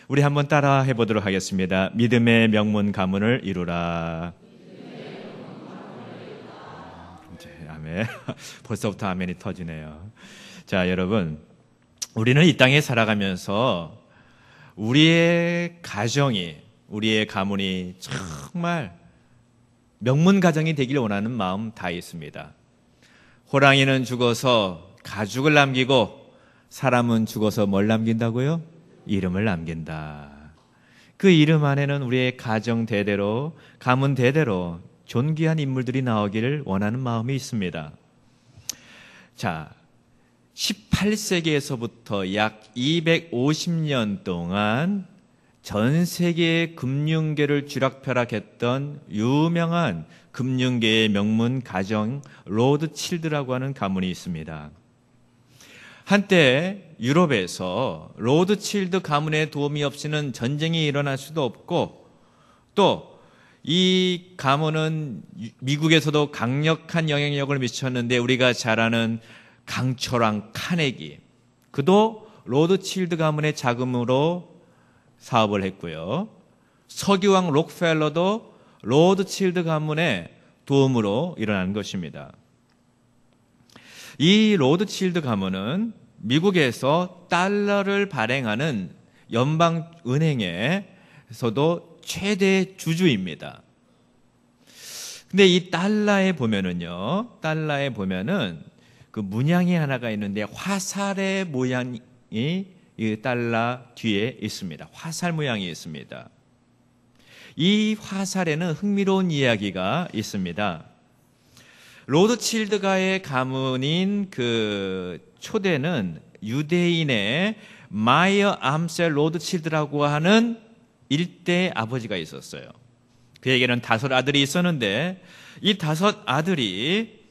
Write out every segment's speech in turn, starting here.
우리 한번 따라 해보도록 하겠습니다. 믿음의 명문 가문을 이루라. 아멘. 벌써부터 아멘이 터지네요. 자, 여러분, 우리는 이 땅에 살아가면서 우리의 가정이, 우리의 가문이 정말 명문 가정이 되길 원하는 마음 다 있습니다. 호랑이는 죽어서 가죽을 남기고 사람은 죽어서 뭘 남긴다고요? 이름을 남긴다. 그 이름 안에는 우리의 가정 대대로, 가문 대대로 존귀한 인물들이 나오기를 원하는 마음이 있습니다. 자, 18세기에서부터 약 250년 동안 전 세계의 금융계를 쥐락펴락했던 유명한 금융계의 명문 가정 로드칠드라고 하는 가문이 있습니다. 한때 유럽에서 로드칠드 가문의 도움이 없이는 전쟁이 일어날 수도 없고, 또 이 가문은 미국에서도 강력한 영향력을 미쳤는데, 우리가 잘 아는 강철왕 카네기, 그도 로드칠드 가문의 자금으로 사업을 했고요. 석유왕 록펠러도 로드칠드 가문의 도움으로 일어난 것입니다. 이 로드칠드 가문은 미국에서 달러를 발행하는 연방은행에서도 최대 주주입니다. 근데 이 달러에 보면은 그 문양이 하나가 있는데, 화살의 모양이 이 달러 뒤에 있습니다. 화살 모양이 있습니다. 이 화살에는 흥미로운 이야기가 있습니다. 로드칠드가의 가문인 그 초대는 유대인의 마이어 암셀 로드칠드라고 하는 일대 아버지가 있었어요. 그에게는 5 아들이 있었는데, 이 5 아들이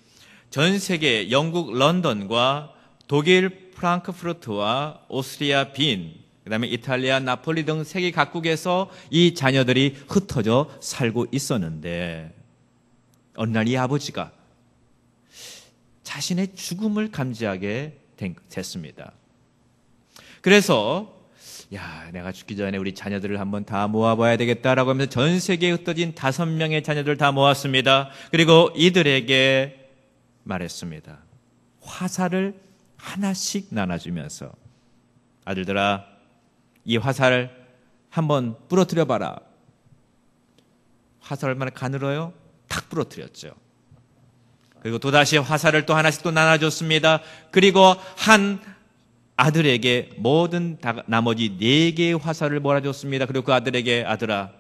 전 세계 영국 런던과 독일 프랑크푸르트와 오스트리아 빈, 그다음에 이탈리아 나폴리 등 세계 각국에서 이 자녀들이 흩어져 살고 있었는데, 어느 날 이 아버지가 자신의 죽음을 감지하게 됐습니다. 그래서 내가 죽기 전에 우리 자녀들을 한번 다 모아봐야 되겠다라고 하면서 전 세계에 흩어진 5명의 자녀들을 다 모았습니다. 그리고 이들에게 말했습니다. 화살을 하나씩 나눠주면서, 아들들아, 이 화살을 한번 부러뜨려 봐라. 화살 얼마나 가늘어요? 탁 부러뜨렸죠. 그리고 또다시 화살을 또 하나씩 또 나눠줬습니다. 그리고 한 아들에게 모든 나머지 4개의 화살을 몰아줬습니다. 그리고 그 아들에게, 아들아,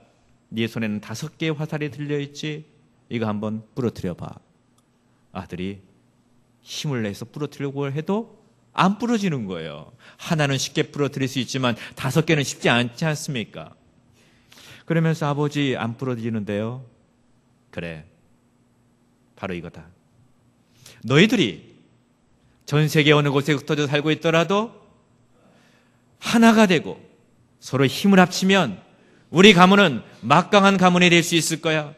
네 손에는 5개의 화살이 들려있지? 이거 한번 부러뜨려 봐. 아들이 힘을 내서 부러뜨리려고 해도 안 부러지는 거예요. 하나는 쉽게 부러뜨릴 수 있지만 5개는 쉽지 않지 않습니까? 그러면서, 아버지, 안 부러지는데요? 그래, 바로 이거다. 너희들이 전 세계 어느 곳에 흩어져 살고 있더라도 하나가 되고 서로 힘을 합치면 우리 가문은 막강한 가문이 될 수 있을 거야.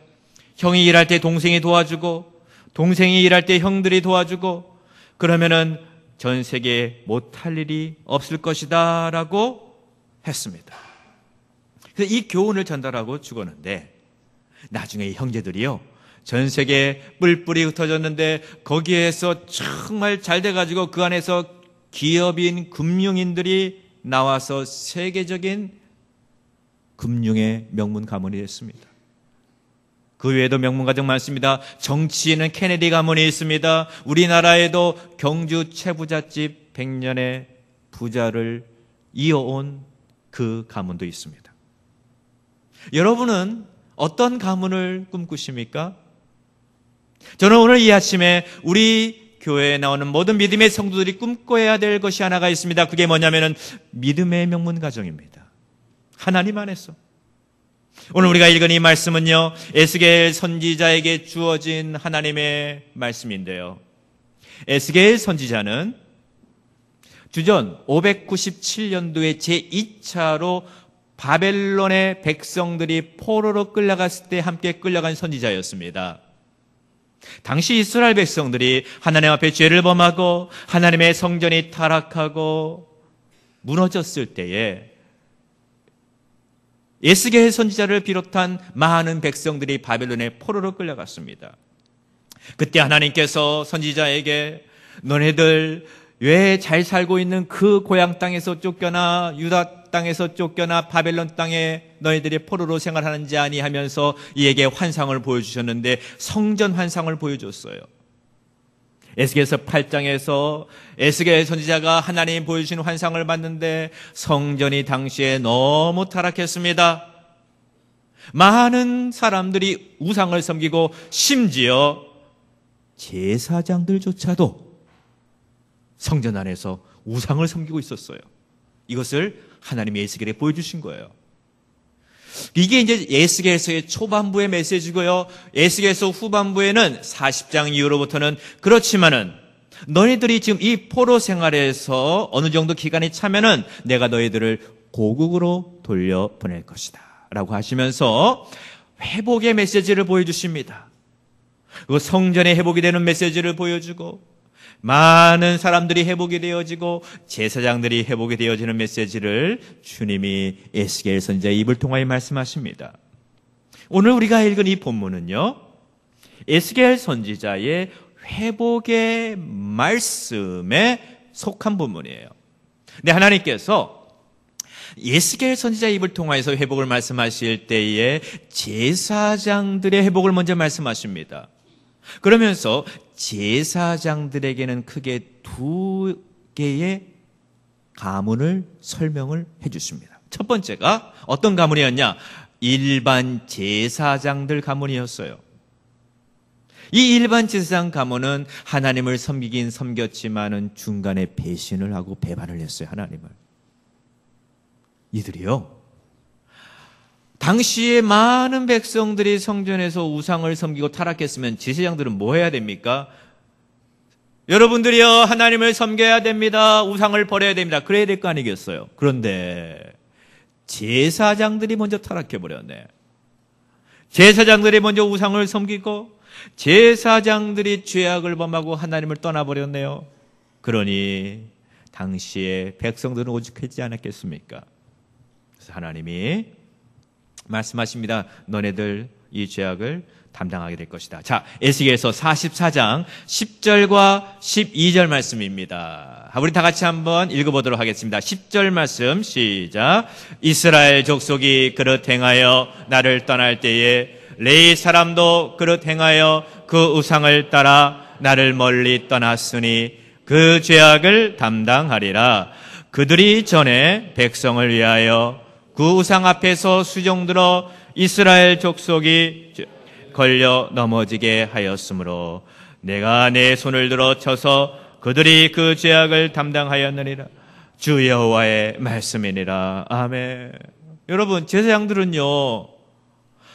형이 일할 때 동생이 도와주고, 동생이 일할 때 형들이 도와주고, 그러면은 전 세계에 못할 일이 없을 것이다 라고 했습니다. 그래서 이 교훈을 전달하고 죽었는데, 나중에 이 형제들이요, 전 세계에 뿔뿔이 흩어졌는데 거기에서 정말 잘 돼가지고 그 안에서 기업인, 금융인들이 나와서 세계적인 금융의 명문 가문이 됐습니다. 그 외에도 명문 가정 많습니다. 정치인은 케네디 가문이 있습니다. 우리나라에도 경주 최부잣집 100년의 부자를 이어온 그 가문도 있습니다. 여러분은 어떤 가문을 꿈꾸십니까? 저는 오늘 이 아침에 우리 교회에 나오는 모든 믿음의 성도들이 꿈꿔야 될 것이 하나가 있습니다. 그게 뭐냐면은 믿음의 명문 가정입니다. 하나님 안에서. 오늘 우리가 읽은 이 말씀은요, 에스겔 선지자에게 주어진 하나님의 말씀인데요. 에스겔 선지자는 주전 597년도에 제2차로 바벨론의 백성들이 포로로 끌려갔을 때 함께 끌려간 선지자였습니다. 당시 이스라엘 백성들이 하나님 앞에 죄를 범하고 하나님의 성전이 타락하고 무너졌을 때에 에스겔 선지자를 비롯한 많은 백성들이 바벨론의 포로로 끌려갔습니다. 그때 하나님께서 선지자에게 너네들 왜 잘 살고 있는 그 고향 땅에서 쫓겨나 유다 땅에서 쫓겨나 바벨론 땅에 너희들이 포로로 생활하는지 아니 하면서 이에게 환상을 보여주셨는데 성전 환상을 보여줬어요. 에스겔서 8장에서 에스겔 선지자가 하나님 보여주신 환상을 봤는데 성전이 당시에 너무 타락했습니다. 많은 사람들이 우상을 섬기고 심지어 제사장들조차도 성전 안에서 우상을 섬기고 있었어요. 이것을 하나님이 에스겔에 보여주신 거예요. 이게 이제 에스겔서의 초반부의 메시지고요. 에스겔서 후반부에는 40장 이후로부터는 그렇지만은 너희들이 지금 이 포로 생활에서 어느 정도 기간이 차면은 내가 너희들을 고국으로 돌려보낼 것이다 라고 하시면서 회복의 메시지를 보여주십니다. 그 성전의 회복이 되는 메시지를 보여주고 많은 사람들이 회복이 되어지고 제사장들이 회복이 되어지는 메시지를 주님이 에스겔 선지자의 입을 통하여 말씀하십니다. 오늘 우리가 읽은 이 본문은요, 에스겔 선지자의 회복의 말씀에 속한 본문이에요. 근데 하나님께서 에스겔 선지자의 입을 통하여서 회복을 말씀하실 때에 제사장들의 회복을 먼저 말씀하십니다. 그러면서 제사장들에게는 크게 두 개의 가문을 설명을 해 주십니다. 첫 번째가 어떤 가문이었냐? 일반 제사장들 가문이었어요. 이 일반 제사장 가문은 하나님을 섬기긴 섬겼지만은 중간에 배신을 하고 배반을 했어요, 하나님을. 이들이요, 당시에 많은 백성들이 성전에서 우상을 섬기고 타락했으면 제사장들은 뭐 해야 됩니까? 여러분들이요, 하나님을 섬겨야 됩니다. 우상을 버려야 됩니다. 그래야 될 거 아니겠어요? 그런데 제사장들이 먼저 타락해버렸네. 제사장들이 먼저 우상을 섬기고 제사장들이 죄악을 범하고 하나님을 떠나버렸네요. 그러니 당시에 백성들은 오죽하지 않았겠습니까? 그래서 하나님이 말씀하십니다. 너네들 이 죄악을 담당하게 될 것이다. 자, 에스겔서 44장 10절과 12절 말씀입니다. 우리 다 같이 한번 읽어보도록 하겠습니다. 10절 말씀 시작. 이스라엘 족속이 그릇 행하여 나를 떠날 때에 레위 사람도 그릇 행하여 그 우상을 따라 나를 멀리 떠났으니 그 죄악을 담당하리라. 그들이 전에 백성을 위하여 그 우상 앞에서 수종들어 이스라엘 족속이 걸려 넘어지게 하였으므로 내가 내 손을 들어 쳐서 그들이 그 죄악을 담당하였느니라. 주 여호와의 말씀이니라. 아멘. 여러분, 제사장들은요,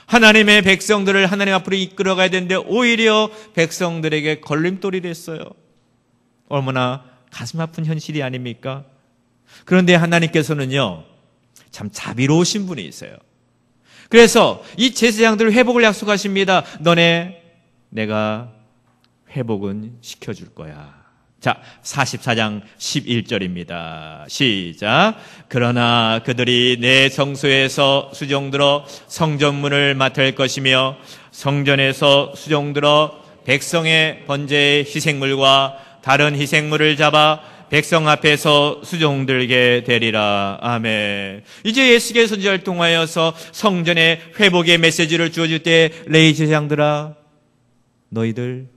하나님의 백성들을 하나님 앞으로 이끌어가야 되는데 오히려 백성들에게 걸림돌이 됐어요. 얼마나 가슴 아픈 현실이 아닙니까? 그런데 하나님께서는요, 참 자비로우신 분이 있어요. 그래서 이 제사장들 회복을 약속하십니다. 내가 회복은 시켜줄 거야. 자, 44장 11절입니다. 시작. 그러나 그들이 내 성소에서 수종들어 성전문을 맡을 것이며 성전에서 수종들어 백성의 번제의 희생물과 다른 희생물을 잡아 백성 앞에서 수종들게 되리라. 아멘. 이제 에스겔 선지자를 통하여서 성전의 회복의 메시지를 주어줄 때 레위 제사장들아, 너희들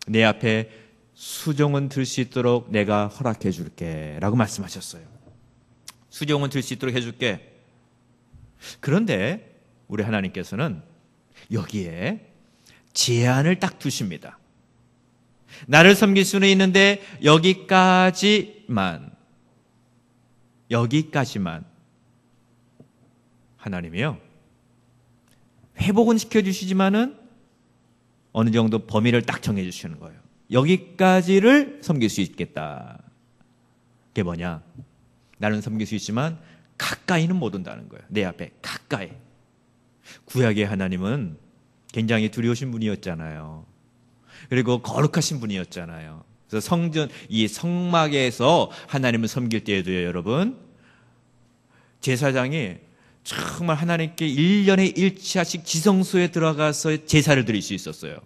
내 앞에 수종은 들 수 있도록 내가 허락해 줄게 라고 말씀하셨어요. 수종은 들 수 있도록 해줄게. 그런데 우리 하나님께서는 여기에 제한을 딱 두십니다. 나를 섬길 수는 있는데 여기까지만 하나님이요, 회복은 시켜주시지만은 어느 정도 범위를 딱 정해주시는 거예요. 여기까지를 섬길 수 있겠다. 그게 뭐냐? 나는 섬길 수 있지만 가까이는 못 온다는 거예요. 내 앞에 가까이. 구약의 하나님은 굉장히 두려우신 분이었잖아요. 그리고 거룩하신 분이었잖아요. 그래서 성전, 이 성막에서 하나님을 섬길 때에도요, 여러분, 제사장이 정말 하나님께 1년에 1차씩 지성소에 들어가서 제사를 드릴 수 있었어요.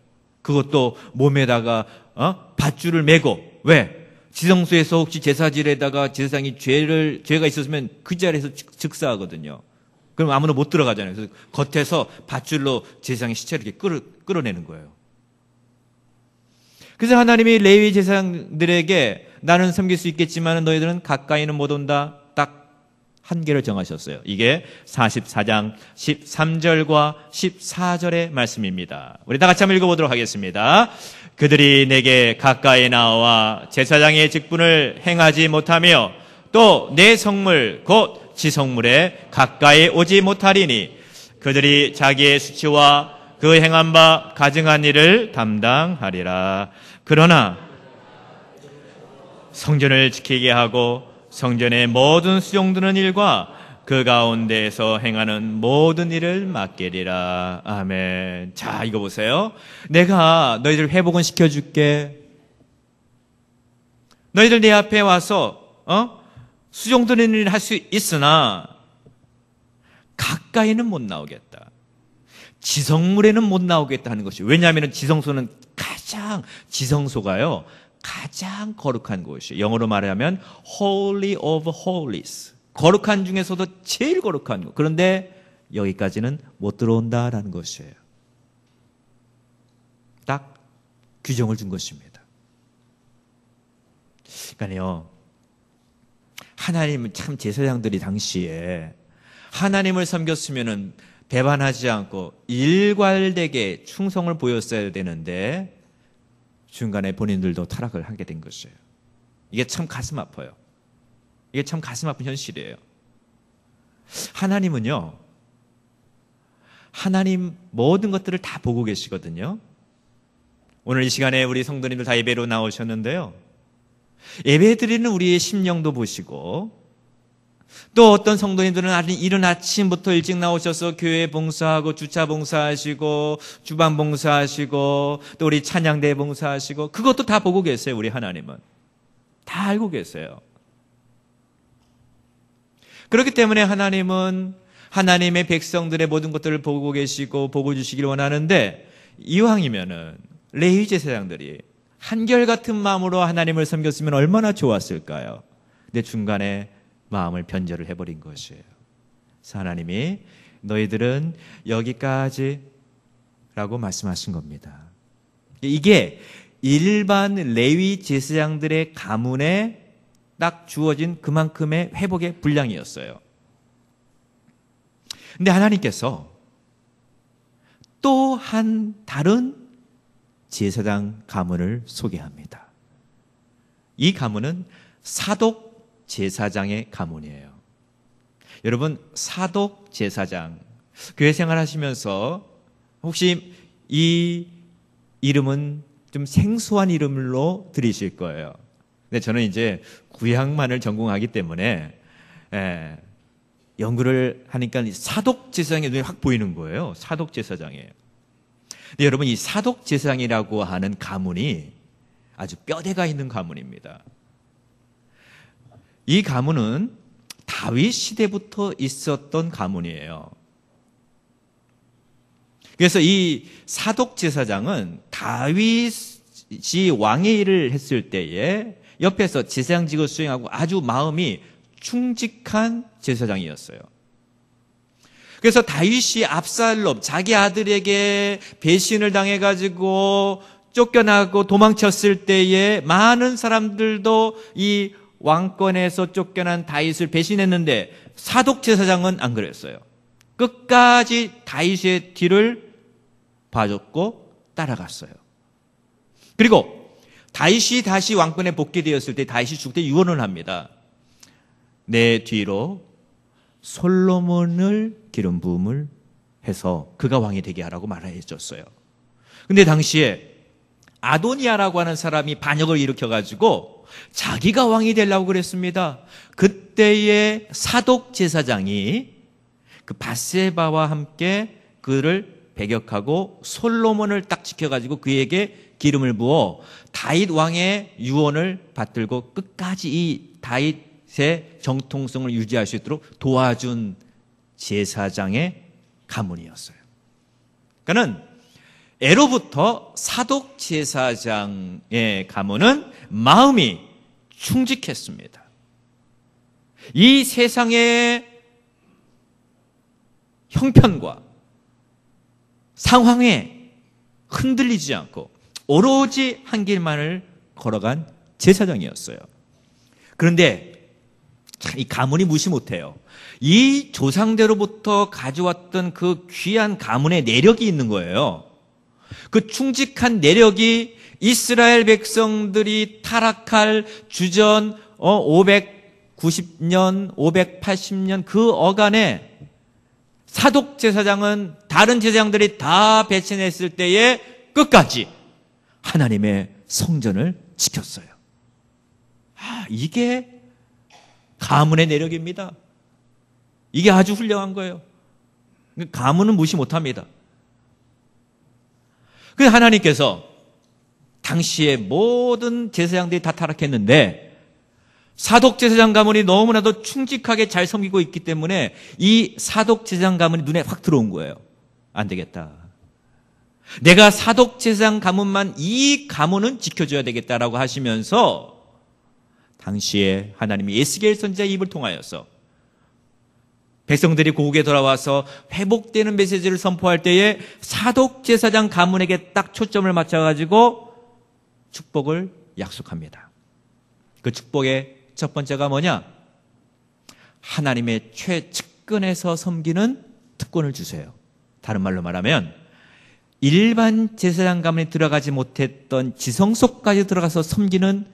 그것도 몸에다가 밧줄을 메고. 왜? 지성소에서 혹시 제사질에다가 제사장이 죄가 있었으면 그 자리에서 즉사하거든요. 그럼 아무나 못 들어가잖아요. 그래서 겉에서 밧줄로 제사장의 시체를 이렇게 끌어내는 거예요. 그래서 하나님이 레위 제사장들에게 나는 섬길 수 있겠지만 너희들은 가까이는 못 온다. 딱 한계를 정하셨어요. 이게 44장 13절과 14절의 말씀입니다. 우리 다 같이 한번 읽어보도록 하겠습니다. 그들이 내게 가까이 나와 제사장의 직분을 행하지 못하며 또 내 성물 곧 지성물에 가까이 오지 못하리니 그들이 자기의 수치와 그 행한 바 가증한 일을 담당하리라. 그러나 성전을 지키게 하고 성전의 모든 수종드는 일과 그 가운데에서 행하는 모든 일을 맡기리라. 아멘. 자, 이거 보세요. 내가 너희들 회복은 시켜줄게. 너희들 내 앞에 와서 수종드는 일을 할 수 있으나 가까이는 못 나오겠다. 지성물에는 못 나오겠다 하는 것이. 왜냐하면 지성소는 지성소가요 가장 거룩한 곳이에요. 영어로 말하면 Holy of Holies. 거룩한 중에서도 제일 거룩한 것. 그런데 여기까지는 못 들어온다라는 것이에요. 딱 규정을 준 것입니다. 그러니까요, 하나님은 참 제사장들이 당시에 하나님을 섬겼으면은 배반하지 않고 일괄되게 충성을 보였어야 되는데 중간에 본인들도 타락을 하게 된 것이에요. 이게 참 가슴 아파요. 이게 참 가슴 아픈 현실이에요. 하나님은요, 하나님 모든 것들을 다 보고 계시거든요. 오늘 이 시간에 우리 성도님들 다 예배로 나오셨는데요. 예배 드리는 우리의 심령도 보시고 또 어떤 성도님들은 이른 아침부터 일찍 나오셔서 교회 봉사하고 주차 봉사하시고 주방 봉사하시고 또 우리 찬양대 봉사하시고 그것도 다 보고 계세요. 우리 하나님은 다 알고 계세요. 그렇기 때문에 하나님은 하나님의 백성들의 모든 것들을 보고 계시고 보고 주시길 원하는데 이왕이면은 레위 제사장들이 한결같은 마음으로 하나님을 섬겼으면 얼마나 좋았을까요? 근데 중간에 마음을 변절을 해버린 것이에요. 그래서 하나님이 너희들은 여기까지라고 말씀하신 겁니다. 이게 일반 레위 제사장들의 가문에 딱 주어진 그만큼의 회복의 분량이었어요. 근데 하나님께서 또 한 다른 제사장 가문을 소개합니다. 이 가문은 사독 제사장의 가문이에요. 여러분, 사독 제사장, 교회 생활하시면서 혹시 이 이름은 좀 생소한 이름으로 들으실 거예요. 근데 저는 이제 구약만을 전공하기 때문에 연구를 하니까 사독 제사장의 눈에 확 보이는 거예요. 사독 제사장이에요. 근데 여러분, 이 사독 제사장이라고 하는 가문이 아주 뼈대가 있는 가문입니다. 이 가문은 다윗 시대부터 있었던 가문이에요. 그래서 이 사독 제사장은 다윗이 왕의 일을 했을 때에 옆에서 제사장직을 수행하고 아주 마음이 충직한 제사장이었어요. 그래서 다윗이 압살롬, 자기 아들에게 배신을 당해가지고 쫓겨나고 도망쳤을 때에 많은 사람들도 이 왕권에서 쫓겨난 다윗을 배신했는데 사독 제사장은 안 그랬어요. 끝까지 다윗의 뒤를 봐줬고 따라갔어요. 그리고 다윗이 다시 왕권에 복귀되었을 때 다윗이 죽을 때 유언을 합니다. 내 뒤로 솔로몬을 기름 부음을 해서 그가 왕이 되게 하라고 말해 줬어요. 근데 당시에 아도니아라고 하는 사람이 반역을 일으켜가지고 자기가 왕이 되려고 그랬습니다. 그때의 사독 제사장이 그 밧세바와 함께 그를 배격하고 솔로몬을 딱 지켜가지고 그에게 기름을 부어 다윗 왕의 유언을 받들고 끝까지 이 다윗의 정통성을 유지할 수 있도록 도와준 제사장의 가문이었어요. 그러니까는 애로부터 사독 제사장의 가문은 마음이 충직했습니다. 이 세상의 형편과 상황에 흔들리지 않고 오로지 한 길만을 걸어간 제사장이었어요. 그런데 이 가문이 무시 못해요. 이 조상대로부터 가져왔던 그 귀한 가문의 내력이 있는 거예요. 그 충직한 내력이 이스라엘 백성들이 타락할 주전 590년, 580년 그 어간에 사독 제사장은 다른 제사장들이 다 배신했을 때에 끝까지 하나님의 성전을 지켰어요. 이게 가문의 내력입니다. 이게 아주 훌륭한 거예요. 가문은 무시 못합니다. 그래서 하나님께서 당시에 모든 제사장들이 다 타락했는데 사독 제사장 가문이 너무나도 충직하게 잘 섬기고 있기 때문에 이 사독 제사장 가문이 눈에 확 들어온 거예요. 안 되겠다. 내가 사독 제사장 가문만 이 가문은 지켜줘야 되겠다라고 하시면서 당시에 하나님이 에스겔 선지자의 입을 통하여서 백성들이 고국에 돌아와서 회복되는 메시지를 선포할 때에 사독 제사장 가문에게 딱 초점을 맞춰가지고 축복을 약속합니다. 그 축복의 첫 번째가 뭐냐? 하나님의 최측근에서 섬기는 특권을 주세요. 다른 말로 말하면 일반 제사장 가문에 들어가지 못했던 지성소까지 들어가서 섬기는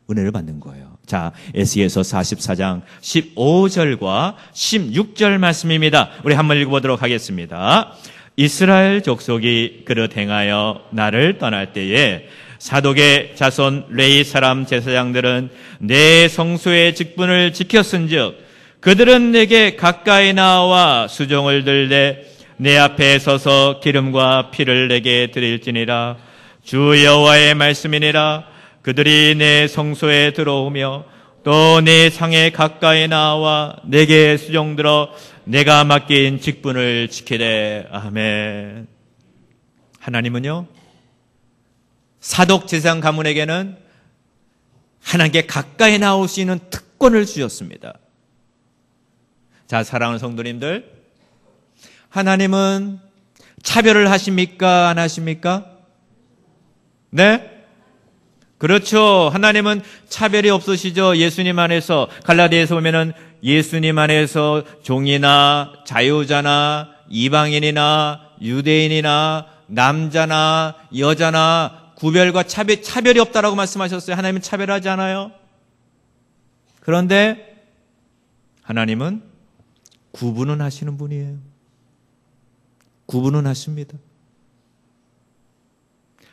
은혜를 받는 거예요. 자, 에스겔서 44장 15절과 16절 말씀입니다. 우리 한번 읽어보도록 하겠습니다. 이스라엘 족속이 그릇 행하여 나를 떠날 때에 사독의 자손 레위 사람 제사장들은 내 성소의 직분을 지켰은즉 그들은 내게 가까이 나와 수종을 들되 내 앞에 서서 기름과 피를 내게 드릴지니라. 주 여호와의 말씀이니라. 그들이 내 성소에 들어오며 또 내 상에 가까이 나와 내게 수종들어 내가 맡긴 직분을 지키되. 아멘. 하나님은요, 사독 제사장 가문에게는 하나님께 가까이 나올 수 있는 특권을 주셨습니다. 자, 사랑하는 성도님들, 하나님은 차별을 하십니까? 안 하십니까? 네? 그렇죠. 하나님은 차별이 없으시죠. 예수님 안에서, 갈라디아에서 보면은 예수님 안에서 종이나 자유자나 이방인이나 유대인이나 남자나 여자나 구별과 차별이 없다라고 말씀하셨어요. 하나님은 차별하지 않아요. 그런데 하나님은 구분은 하시는 분이에요. 구분은 하십니다.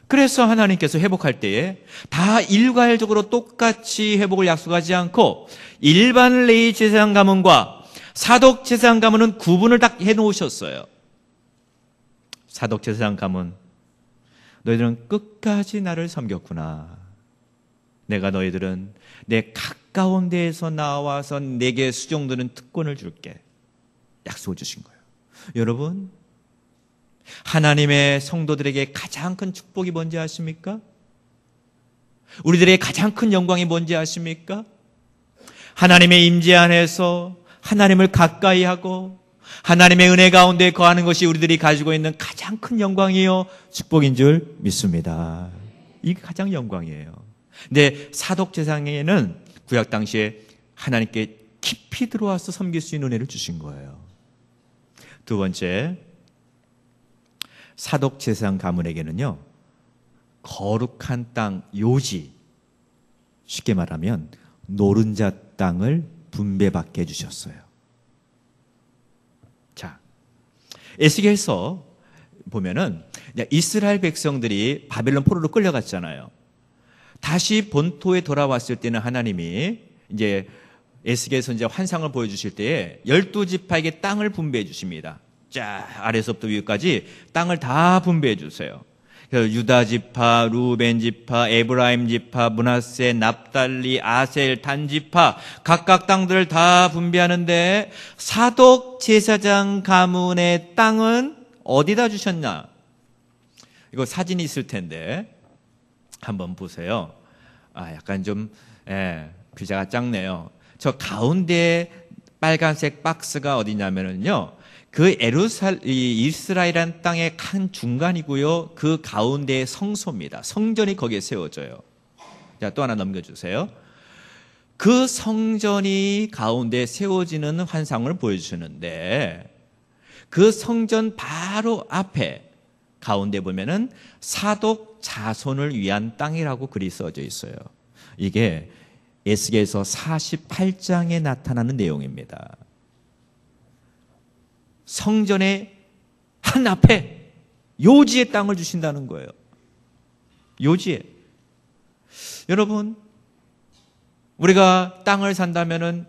그래서 하나님께서 회복할 때에 다 일괄적으로 똑같이 회복을 약속하지 않고 일반 레위 제사장 가문과 사독 제사장 가문은 구분을 딱 해놓으셨어요. 사독 제사장 가문, 너희들은 끝까지 나를 섬겼구나. 내가 너희들은 내 가까운 데에서 나와서 내게 수종드는 특권을 줄게. 약속을 주신 거예요. 여러분, 하나님의 성도들에게 가장 큰 축복이 뭔지 아십니까? 우리들의 가장 큰 영광이 뭔지 아십니까? 하나님의 임재 안에서 하나님을 가까이 하고 하나님의 은혜 가운데 거하는 것이 우리들이 가지고 있는 가장 큰 영광이요 축복인 줄 믿습니다. 이게 가장 영광이에요. 근데 사독 제사장에는 구약 당시에 하나님께 깊이 들어와서 섬길 수 있는 은혜를 주신 거예요. 두 번째, 사독 제사장 가문에게는요, 거룩한 땅 요지, 쉽게 말하면 노른자 땅을 분배받게 해주셨어요. 자, 에스겔서 보면은 이스라엘 백성들이 바벨론 포로로 끌려갔잖아요. 다시 본토에 돌아왔을 때는 하나님이 이제 에스겔 선지자 환상을 보여주실 때에 12지파에게 땅을 분배해 주십니다. 자, 아래서부터 위까지 땅을 다 분배해 주세요. 유다 지파, 루벤 지파, 에브라임 지파, 므낫세, 납달리, 아셀, 단 지파 각각 땅들을 다 분배하는데 사독 제사장 가문의 땅은 어디다 주셨냐? 이거 사진이 있을 텐데 한번 보세요. 약간 좀 글자가 작네요. 저 가운데 빨간색 박스가 어디냐면은요. 그 이스라엘이라는 땅의 한 중간이고요. 그 가운데 성소입니다. 성전이 거기에 세워져요. 자, 또 하나 넘겨주세요. 그 성전이 가운데 세워지는 환상을 보여주시는데 그 성전 바로 앞에 가운데 보면은 사독 자손을 위한 땅이라고 글이 써져 있어요. 이게 에스겔서 48장에 나타나는 내용입니다. 성전의 한 앞에 요지의 땅을 주신다는 거예요. 요지에. 여러분, 우리가 땅을 산다면은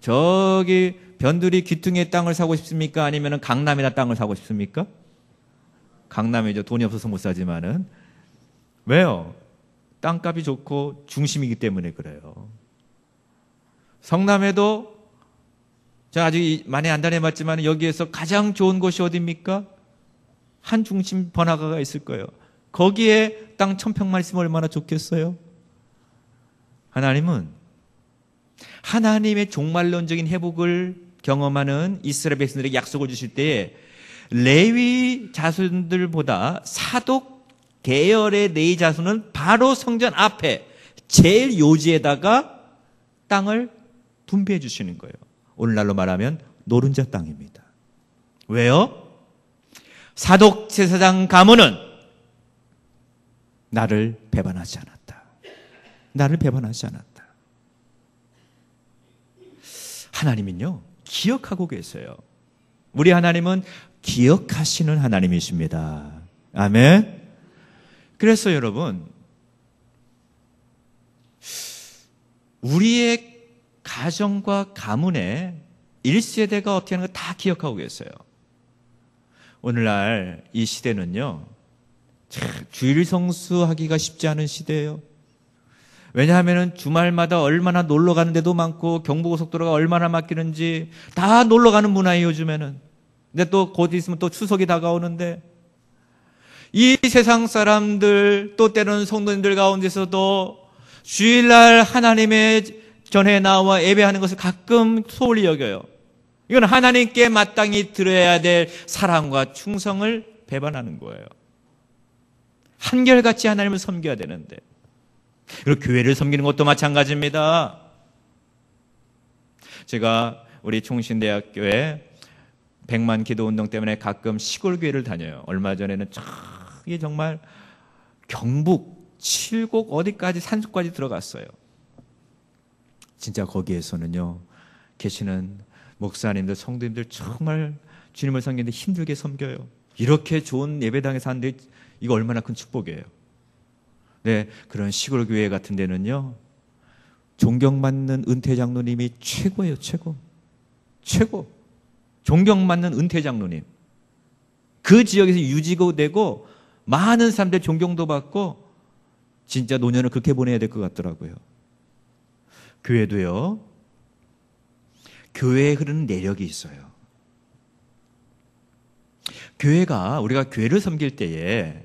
저기 변두리 귀퉁이의 땅을 사고 싶습니까? 아니면은 강남이나 땅을 사고 싶습니까? 강남이죠. 돈이 없어서 못 사지만은. 왜요? 땅값이 좋고 중심이기 때문에 그래요. 성남에도 제가 아직 많이 안 다녀봤지만 여기에서 가장 좋은 곳이 어디입니까? 한 중심 번화가가 있을 거예요. 거기에 땅 1000평만 있으면 얼마나 좋겠어요? 하나님은 하나님의 종말론적인 회복을 경험하는 이스라엘 백성들에게 약속을 주실 때에 레위 자손들보다 사독 계열의 레위 자손은 바로 성전 앞에 제일 요지에다가 땅을 분배해 주시는 거예요. 오늘날로 말하면 노른자 땅입니다. 왜요? 사독 제사장 가문은 나를 배반하지 않았다. 나를 배반하지 않았다. 하나님은요, 기억하고 계세요. 우리 하나님은 기억하시는 하나님이십니다. 아멘. 그래서 여러분, 우리의 가정과 가문에 1세대가 어떻게 하는 거 다 기억하고 계세요. 오늘날 이 시대는요, 주일 성수하기가 쉽지 않은 시대예요. 왜냐하면 주말마다 얼마나 놀러 가는 데도 많고 경부고속도로가 얼마나 막히는지 다 놀러 가는 문화예요, 요즘에는. 근데 또 곧 있으면 또 추석이 다가오는데 이 세상 사람들 또 때로는 성도님들 가운데서도 주일날 하나님의 전에 나와 예배하는 것을 가끔 소홀히 여겨요. 이건 하나님께 마땅히 드려야 될 사랑과 충성을 배반하는 거예요. 한결같이 하나님을 섬겨야 되는데. 그리고 교회를 섬기는 것도 마찬가지입니다. 제가 우리 총신대학교에 100만 기도운동 때문에 가끔 시골 교회를 다녀요. 얼마 전에는 저기 정말 경북, 칠곡 어디까지 산속까지 들어갔어요. 진짜 거기에서는요, 계시는 목사님들, 성도님들 정말 주님을 섬기는데 힘들게 섬겨요. 이렇게 좋은 예배당에 사는데 이거 얼마나 큰 축복이에요. 네, 그런 시골 교회 같은 데는요, 존경받는 은퇴 장로님이 최고예요, 최고. 최고. 존경받는 은퇴 장로님. 그 지역에서 유지가 되고 많은 사람들 존경도 받고 진짜 노년을 그렇게 보내야 될 것 같더라고요. 교회도요, 교회에 흐르는 내력이 있어요. 교회가, 우리가 교회를 섬길 때에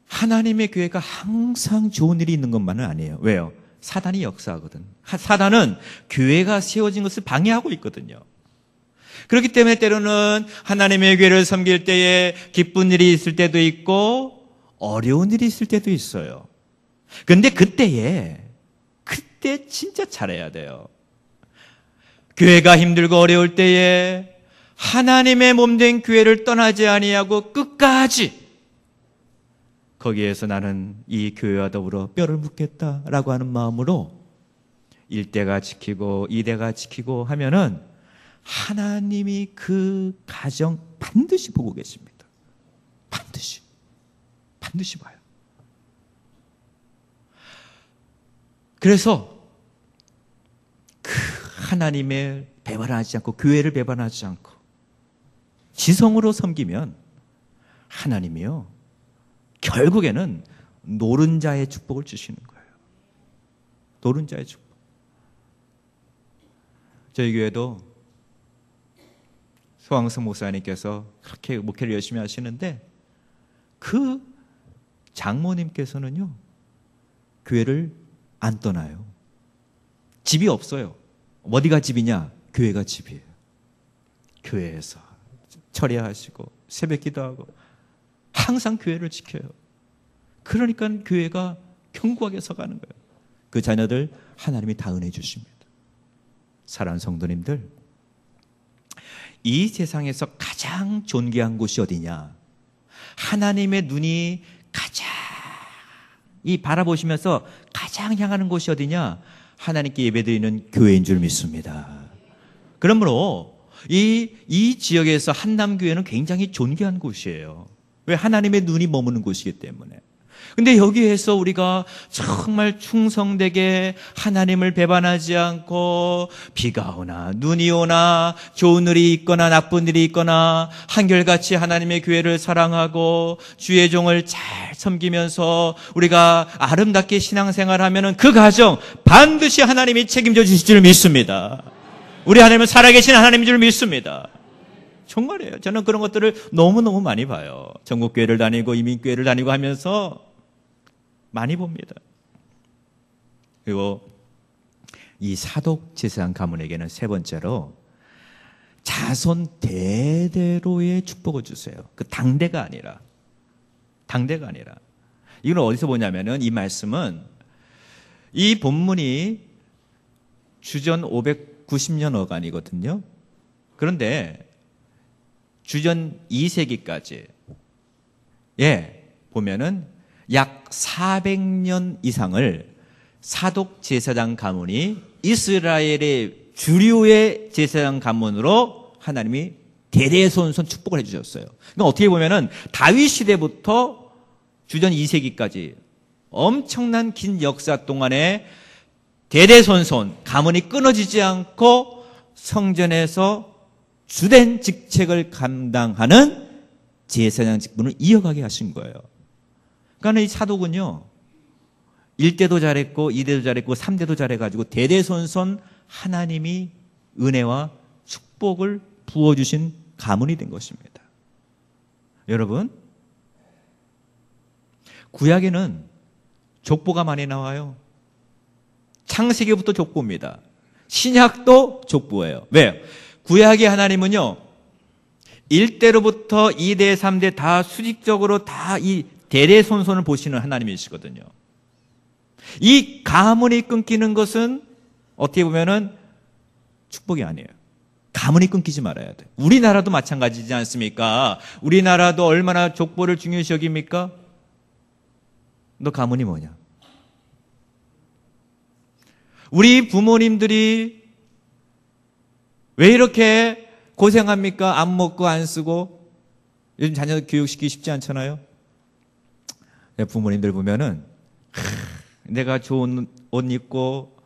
하나님의 교회가 항상 좋은 일이 있는 것만은 아니에요. 왜요? 사단이 역사하거든. 사단은 교회가 세워진 것을 방해하고 있거든요. 그렇기 때문에 때로는 하나님의 교회를 섬길 때에 기쁜 일이 있을 때도 있고 어려운 일이 있을 때도 있어요. 그런데 그때 진짜 잘해야 돼요. 교회가 힘들고 어려울 때에 하나님의 몸된 교회를 떠나지 아니하고 끝까지 거기에서 나는 이 교회와 더불어 뼈를 묻겠다라고 하는 마음으로 1대가 지키고 2대가 지키고 하면은 하나님이 그 가정 반드시 보고 계십니다. 반드시 봐요. 그래서 그 하나님의 배반하지 않고 교회를 배반하지 않고 지성으로 섬기면 하나님이요, 결국에는 노른자의 축복을 주시는 거예요. 노른자의 축복. 저희 교회도 소왕성 목사님께서 그렇게 목회를 열심히 하시는데 그 장모님께서는요, 교회를 안 떠나요. 집이 없어요. 어디가 집이냐? 교회가 집이에요. 교회에서 철야하시고 새벽 기도하고 항상 교회를 지켜요. 그러니까 교회가 견고하게 서가는 거예요. 그 자녀들 하나님이 다 은혜 주십니다. 사랑하는 성도님들, 이 세상에서 가장 존귀한 곳이 어디냐? 하나님의 눈이 가장 이 바라보시면서 가장 향하는 곳이 어디냐? 하나님께 예배드리는 교회인 줄 믿습니다. 그러므로 이 지역에서 한남교회는 굉장히 존귀한 곳이에요. 왜? 하나님의 눈이 머무는 곳이기 때문에. 근데 여기에서 우리가 정말 충성되게 하나님을 배반하지 않고 비가 오나 눈이 오나 좋은 일이 있거나 나쁜 일이 있거나 한결같이 하나님의 교회를 사랑하고 주의 종을 잘 섬기면서 우리가 아름답게 신앙생활하면은 그 가정 반드시 하나님이 책임져 주실 줄 믿습니다. 우리 하나님은 살아계신 하나님인 줄 믿습니다. 정말이에요. 저는 그런 것들을 너무너무 많이 봐요. 전국교회를 다니고 이민교회를 다니고 하면서 많이 봅니다. 그리고 이 사독제사장 가문에게는 세 번째로 자손 대대로의 축복을 주세요. 그 당대가 아니라. 이건 어디서 보냐면은 이 말씀은 이 본문이 주전 590년 어간이거든요. 그런데 주전 2세기까지 보면은 약 400년 이상을 사독 제사장 가문이 이스라엘의 주류의 제사장 가문으로 하나님이 대대손손 축복을 해주셨어요. 그러니까 어떻게 보면은 다윗 시대부터 주전 2세기까지 엄청난 긴 역사 동안에 대대손손 가문이 끊어지지 않고 성전에서 주된 직책을 감당하는 제사장 직분을 이어가게 하신 거예요. 그러니까 이 사독은요, 1대도 잘했고 2대도 잘했고 3대도 잘해가지고 대대손손 하나님이 은혜와 축복을 부어주신 가문이 된 것입니다. 여러분, 구약에는 족보가 많이 나와요. 창세기부터 족보입니다. 신약도 족보예요. 왜요? 구약의 하나님은요, 1대로부터 2대, 3대 다 수직적으로 다 이 대대손손을 보시는 하나님이시거든요. 이 가문이 끊기는 것은 어떻게 보면은 축복이 아니에요. 가문이 끊기지 말아야 돼. 우리나라도 마찬가지지 않습니까? 우리나라도 얼마나 족보를 중요시 여깁니까? 너 가문이 뭐냐? 우리 부모님들이 왜 이렇게 고생합니까? 안 먹고 안 쓰고. 요즘 자녀 교육시키기 쉽지 않잖아요. 부모님들 보면은 내가 좋은 옷 입고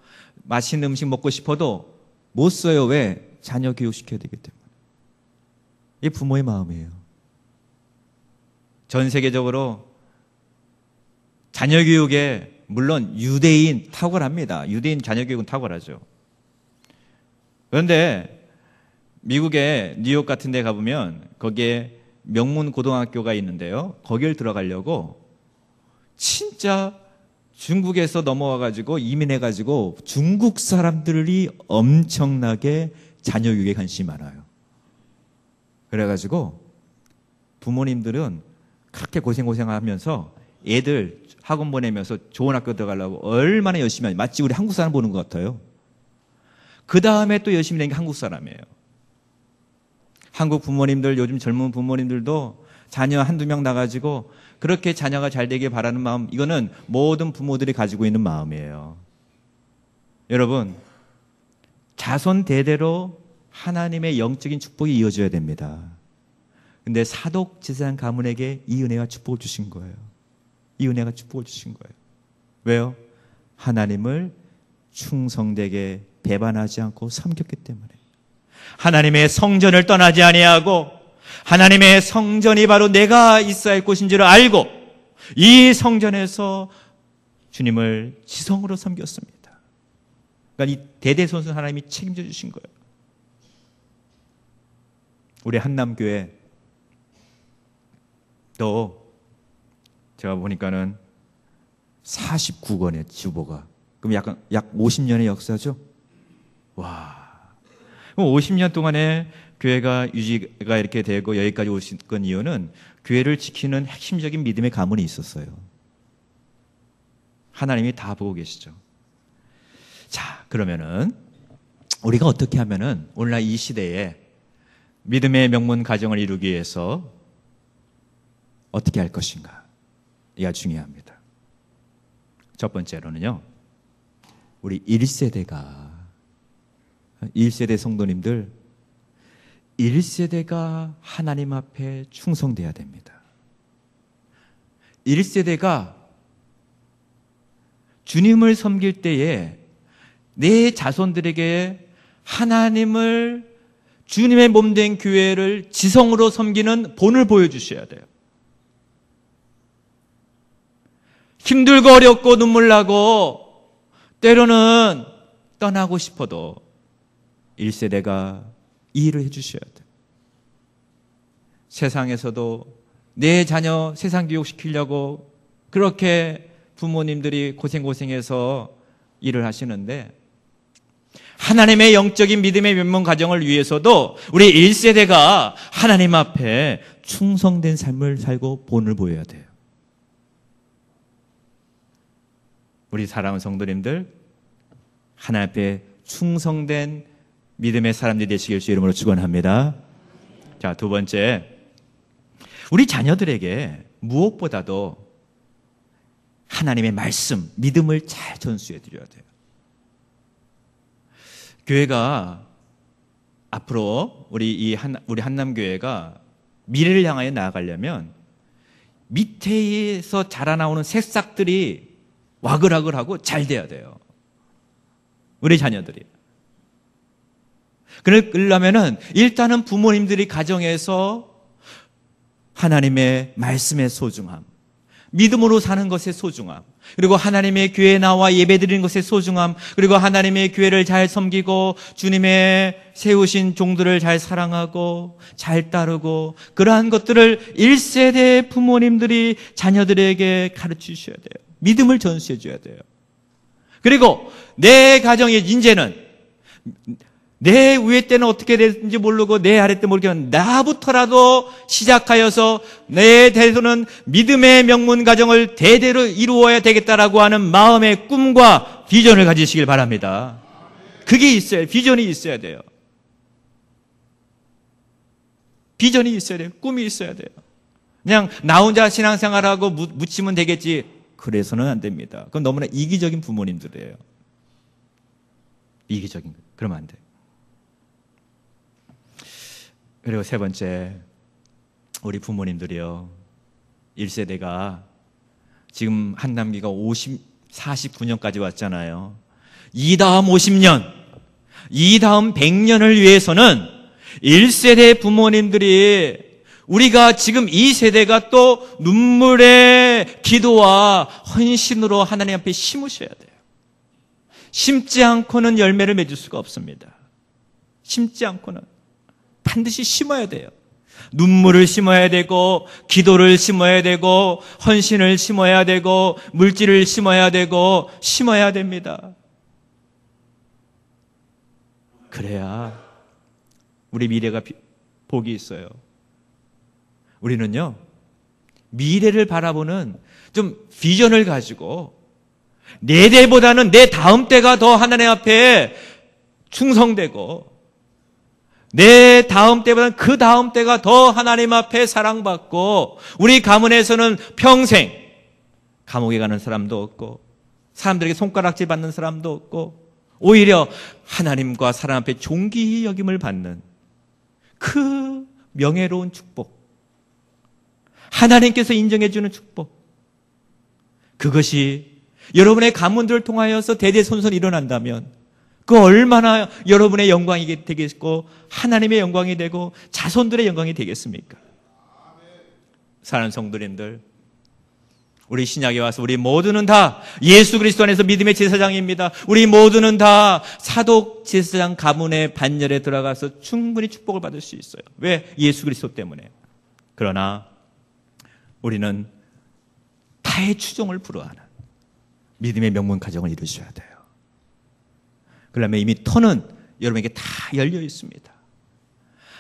맛있는 음식 먹고 싶어도 못 써요. 왜? 자녀 교육시켜야 되기 때문에. 이게 부모의 마음이에요. 전 세계적으로 자녀 교육에 물론 유대인 탁월합니다. 유대인 자녀 교육은 탁월하죠. 그런데 미국의 뉴욕 같은 데 가보면 거기에 명문 고등학교가 있는데요. 거길 들어가려고 진짜 중국에서 넘어와가지고 이민해가지고 중국 사람들이 엄청나게 자녀 교육에 관심이 많아요. 그래가지고 부모님들은 그렇게 고생하면서 애들 학원 보내면서 좋은 학교 들어가려고 얼마나 열심히 하지. 마치 우리 한국 사람 보는 것 같아요. 그 다음에 또 열심히 된 게 한국 사람이에요. 한국 부모님들, 요즘 젊은 부모님들도 자녀 한두 명 나가지고 그렇게 자녀가 잘 되길 바라는 마음, 이거는 모든 부모들이 가지고 있는 마음이에요. 여러분, 자손 대대로 하나님의 영적인 축복이 이어져야 됩니다. 근데 사독 제사장 가문에게 이 은혜와 축복을 주신 거예요. 이 은혜가 축복을 주신 거예요. 왜요? 하나님을 충성되게 배반하지 않고 섬겼기 때문에. 하나님의 성전을 떠나지 아니하고 하나님의 성전이 바로 내가 있어야 할 곳인 줄 알고 이 성전에서 주님을 지성으로 섬겼습니다. 그러니까 이 대대손손 하나님이 책임져 주신 거예요. 우리 한남교회 또 제가 보니까는 49권의 주보가, 그럼 약 50년의 역사죠? 와. 그럼 50년 동안에 교회가 유지가 이렇게 되고 여기까지 오신 건 이유는 교회를 지키는 핵심적인 믿음의 가문이 있었어요. 하나님이 다 보고 계시죠. 자, 그러면은 우리가 어떻게 하면은 오늘날 이 시대에 믿음의 명문 가정을 이루기 위해서 어떻게 할 것인가? 이가 중요합니다. 첫 번째로는요, 우리 1세대 성도님들, 1세대가 하나님 앞에 충성돼야 됩니다. 1세대가 주님을 섬길 때에 내 자손들에게 하나님을, 주님의 몸된 교회를 지성으로 섬기는 본을 보여주셔야 돼요. 힘들고 어렵고 눈물 나고 때로는 떠나고 싶어도 1세대가 이 일을 해주셔야 돼요. 세상에서도 내 자녀 세상 교육시키려고 그렇게 부모님들이 고생해서 일을 하시는데, 하나님의 영적인 믿음의 면문 가정을 위해서도 우리 1세대가 하나님 앞에 충성된 삶을 살고 본을 보여야 돼요. 우리 사랑하는 성도님들, 하나님 앞에 충성된 믿음의 사람들이 되시길 주 이름으로 축원합니다. 자, 두 번째, 우리 자녀들에게 무엇보다도 하나님의 말씀, 믿음을 잘 전수해 드려야 돼요. 교회가 앞으로 우리 한남교회가 미래를 향하여 나아가려면 밑에서 자라나오는 새싹들이 와글와글하고 잘 돼야 돼요. 우리 자녀들이. 그러려면은 일단은 부모님들이 가정에서 하나님의 말씀의 소중함, 믿음으로 사는 것의 소중함, 그리고 하나님의 교회에 나와 예배드리는 것의 소중함, 그리고 하나님의 교회를 잘 섬기고 주님의 세우신 종들을 잘 사랑하고 잘 따르고, 그러한 것들을 1세대 부모님들이 자녀들에게 가르치셔야 돼요. 믿음을 전수해 줘야 돼요. 그리고 내 가정의 이제는 내 위에 때는 어떻게 되는지 모르고 내 아래 때 모르겠지만 나부터라도 시작하여서 내 대소는 믿음의 명문 가정을 대대로 이루어야 되겠다라고 하는 마음의 꿈과 비전을 가지시길 바랍니다. 그게 있어야, 비전이 있어야 돼요. 비전이 있어야 돼요. 꿈이 있어야 돼요. 그냥 나 혼자 신앙생활하고 묻히면 되겠지, 그래서는 안 됩니다. 그건 너무나 이기적인 부모님들이에요. 이기적인 거. 그러면 안 돼요. 그리고 세 번째, 우리 부모님들이요, 1세대가 지금 한남기가 49년까지 왔잖아요. 이 다음 50년, 이 다음 100년을 위해서는 1세대 부모님들이, 우리가 지금 이 세대가 또 눈물의 기도와 헌신으로 하나님 앞에 심으셔야 돼요. 심지 않고는 열매를 맺을 수가 없습니다. 심지 않고는. 반드시 심어야 돼요. 눈물을 심어야 되고, 기도를 심어야 되고, 헌신을 심어야 되고, 물질을 심어야 되고, 심어야 됩니다. 그래야 우리 미래가 복이 있어요. 우리는요, 미래를 바라보는 좀 비전을 가지고 내 대보다는 내 다음 때가 더 하나님 앞에 충성되고, 내 다음 때보다는 그 다음 때가 더 하나님 앞에 사랑받고, 우리 가문에서는 평생 감옥에 가는 사람도 없고 사람들에게 손가락질 받는 사람도 없고, 오히려 하나님과 사람 앞에 존귀 여김을 받는 그 명예로운 축복, 하나님께서 인정해 주는 축복, 그것이 여러분의 가문들을 통하여서 대대손손 일어난다면 그 얼마나 여러분의 영광이 되겠고 하나님의 영광이 되고 자손들의 영광이 되겠습니까? 사랑하는 성도님들, 우리 신약에 와서 우리 모두는 다 예수 그리스도 안에서 믿음의 제사장입니다. 우리 모두는 다 사독 제사장 가문의 반열에 들어가서 충분히 축복을 받을 수 있어요. 왜? 예수 그리스도 때문에. 그러나 우리는 타의 추종을 불허하는 믿음의 명문 가정을 이루셔야 돼요. 그러면 이미 터는 여러분에게 다 열려 있습니다.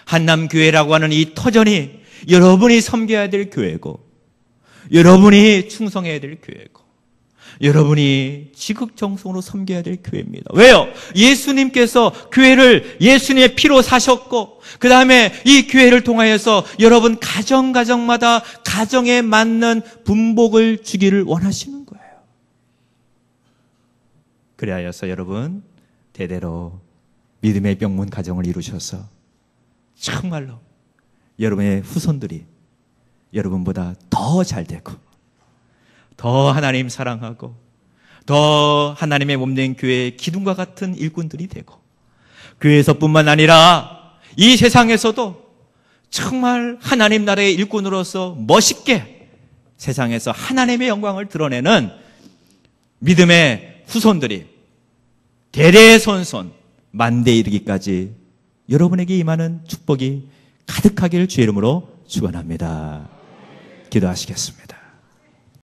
한남교회라고 하는 이 터전이 여러분이 섬겨야 될 교회고, 여러분이 충성해야 될 교회고, 여러분이 지극정성으로 섬겨야 될 교회입니다. 왜요? 예수님께서 교회를 예수님의 피로 사셨고, 그 다음에 이 교회를 통하여서 여러분 가정마다 가정에 맞는 분복을 주기를 원하시는 거예요. 그래야여서 여러분 대대로 믿음의 명문 가정을 이루셔서 정말로 여러분의 후손들이 여러분보다 더 잘되고, 더 하나님 사랑하고, 더 하나님의 몸된 교회의 기둥과 같은 일꾼들이 되고, 교회에서뿐만 아니라 이 세상에서도 정말 하나님 나라의 일꾼으로서 멋있게 세상에서 하나님의 영광을 드러내는 믿음의 후손들이 대대손손 만대에 이르기까지 여러분에게 임하는 축복이 가득하기를 주의 이름으로 축원합니다. 기도하시겠습니다.